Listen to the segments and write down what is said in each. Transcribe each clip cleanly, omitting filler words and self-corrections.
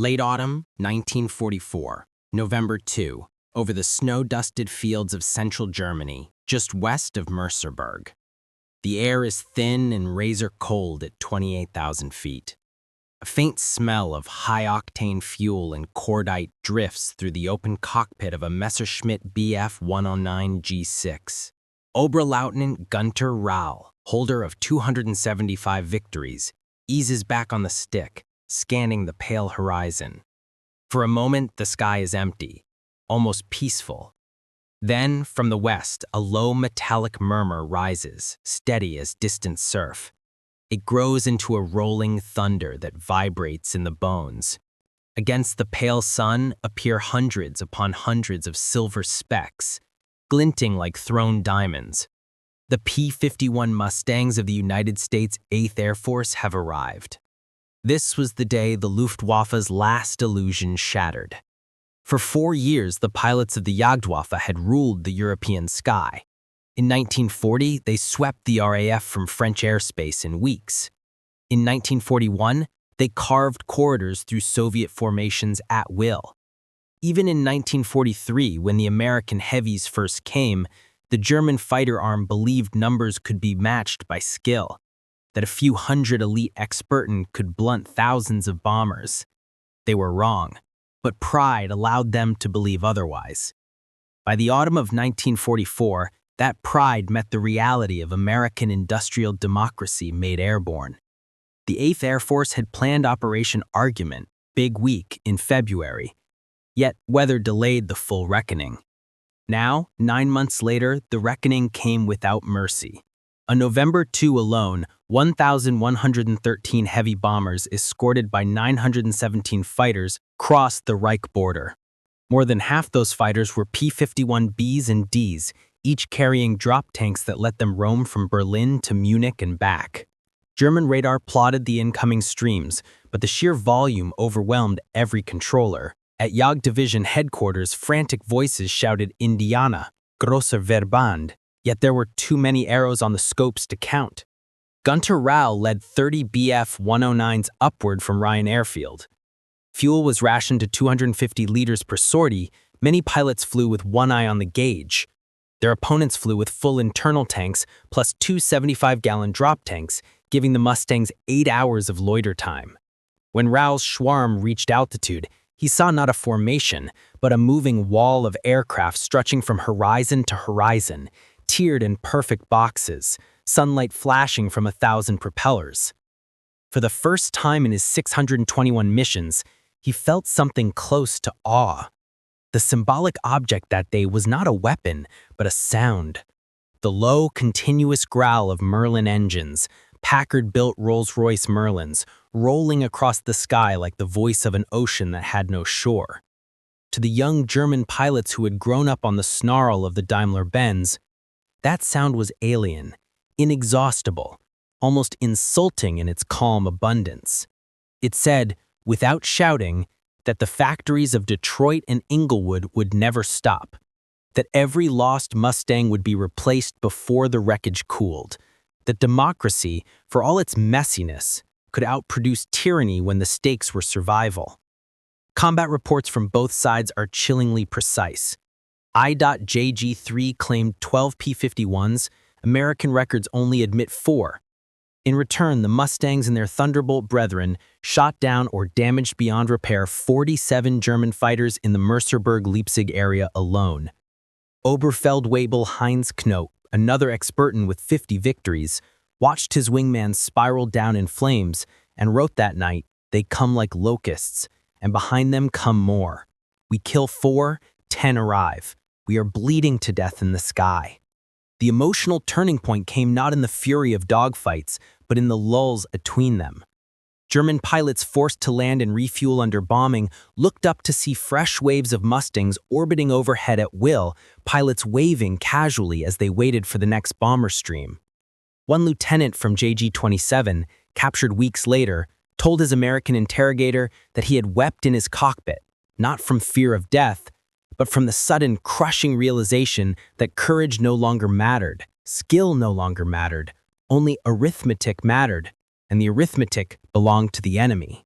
Late autumn, 1944, November 2, over the snow-dusted fields of central Germany, just west of Merseburg. The air is thin and razor cold at 28,000 feet. A faint smell of high-octane fuel and cordite drifts through the open cockpit of a Messerschmitt Bf 109 G6. Oberleutnant Günther Rall, holder of 275 victories, eases back on the stick, scanning the pale horizon. For a moment, the sky is empty, almost peaceful. Then, from the west, a low metallic murmur rises, steady as distant surf. It grows into a rolling thunder that vibrates in the bones. Against the pale sun appear hundreds upon hundreds of silver specks, glinting like thrown diamonds. The P-51 Mustangs of the United States 8th Air Force have arrived. This was the day the Luftwaffe's last illusion shattered. For 4 years, the pilots of the Jagdwaffe had ruled the European sky. In 1940, they swept the RAF from French airspace in weeks. In 1941, they carved corridors through Soviet formations at will. Even in 1943, when the American heavies first came, the German fighter arm believed numbers could be matched by skill, that a few hundred elite experten could blunt thousands of bombers. They were wrong, but pride allowed them to believe otherwise. By the autumn of 1944, that pride met the reality of American industrial democracy made airborne. The 8th Air Force had planned Operation Argument, Big Week, in February, yet weather delayed the full reckoning. Now, 9 months later, the reckoning came without mercy. On November 2 alone, 1,113 heavy bombers escorted by 917 fighters crossed the Reich border. More than half those fighters were P-51 Bs and Ds, each carrying drop tanks that let them roam from Berlin to Munich and back. German radar plotted the incoming streams, but the sheer volume overwhelmed every controller. At Jagd Division headquarters, frantic voices shouted Indiana, grosser Verband, yet there were too many arrows on the scopes to count. Günther Rall led 30 Bf 109s upward from Ryan Airfield. Fuel was rationed to 250 liters per sortie. Many pilots flew with one eye on the gauge. Their opponents flew with full internal tanks plus 2 75-gallon drop tanks, giving the Mustangs 8 hours of loiter time. When Rall's Schwarm reached altitude, he saw not a formation, but a moving wall of aircraft stretching from horizon to horizon, tiered in perfect boxes, sunlight flashing from 1,000 propellers. For the first time in his 621 missions, he felt something close to awe. The symbolic object that day was not a weapon, but a sound. The low, continuous growl of Merlin engines, Packard-built Rolls-Royce Merlins, rolling across the sky like the voice of an ocean that had no shore. To the young German pilots who had grown up on the snarl of the Daimler-Benz, that sound was alien, inexhaustible, almost insulting in its calm abundance. It said, without shouting, that the factories of Detroit and Inglewood would never stop, that every lost Mustang would be replaced before the wreckage cooled, that democracy, for all its messiness, could outproduce tyranny when the stakes were survival. Combat reports from both sides are chillingly precise. I.JG3 claimed 12 P-51s, American records only admit 4. In return, the Mustangs and their Thunderbolt brethren shot down or damaged beyond repair 47 German fighters in the Merseburg-Leipzig area alone. Oberfeldwebel Heinz Knoop, another experten with 50 victories, watched his wingman spiral down in flames and wrote that night, "They come like locusts, and behind them come more. We kill 4, 10 arrive. We are bleeding to death in the sky." The emotional turning point came not in the fury of dogfights, but in the lulls between them. German pilots forced to land and refuel under bombing looked up to see fresh waves of Mustangs orbiting overhead at will, pilots waving casually as they waited for the next bomber stream. One lieutenant from JG-27, captured weeks later, told his American interrogator that he had wept in his cockpit, not from fear of death, but from the sudden, crushing realization that courage no longer mattered, skill no longer mattered, only arithmetic mattered, and the arithmetic belonged to the enemy.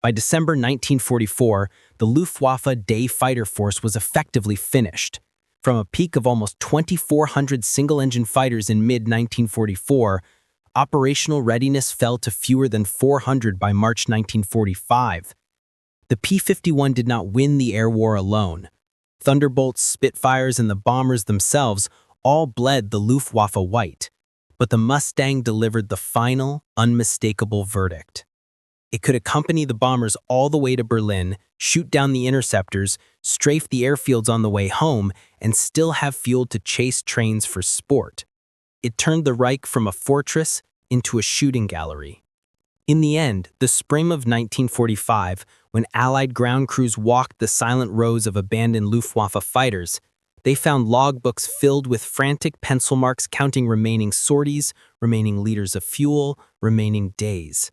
By December 1944, the Luftwaffe Day Fighter Force was effectively finished. From a peak of almost 2,400 single-engine fighters in mid-1944, operational readiness fell to fewer than 400 by March 1945. The P-51 did not win the air war alone. Thunderbolts, Spitfires, and the bombers themselves all bled the Luftwaffe white. But the Mustang delivered the final, unmistakable verdict. It could accompany the bombers all the way to Berlin, shoot down the interceptors, strafe the airfields on the way home, and still have fuel to chase trains for sport. It turned the Reich from a fortress into a shooting gallery. In the end, the spring of 1945, when Allied ground crews walked the silent rows of abandoned Luftwaffe fighters, they found logbooks filled with frantic pencil marks counting remaining sorties, remaining liters of fuel, remaining days.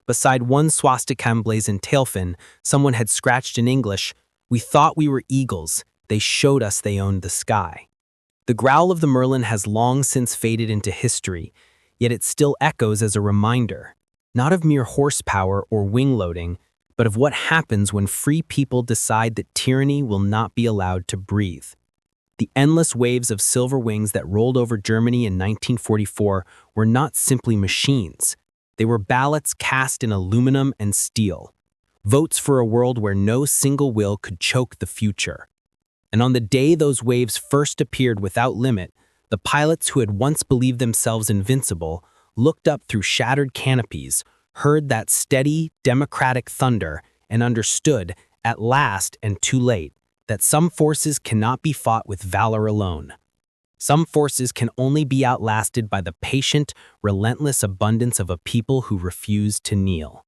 Beside one swastika emblazoned tailfin, someone had scratched in English, "We thought we were eagles. They showed us they owned the sky." The growl of the Merlin has long since faded into history, yet it still echoes as a reminder, not of mere horsepower or wing loading, but of what happens when free people decide that tyranny will not be allowed to breathe. The endless waves of silver wings that rolled over Germany in 1944 were not simply machines. They were ballots cast in aluminum and steel, votes for a world where no single will could choke the future. And on the day those waves first appeared without limit, the pilots who had once believed themselves invincible looked up through shattered canopies, heard that steady, democratic thunder, and understood, at last and too late, that some forces cannot be fought with valor alone. Some forces can only be outlasted by the patient, relentless abundance of a people who refuse to kneel.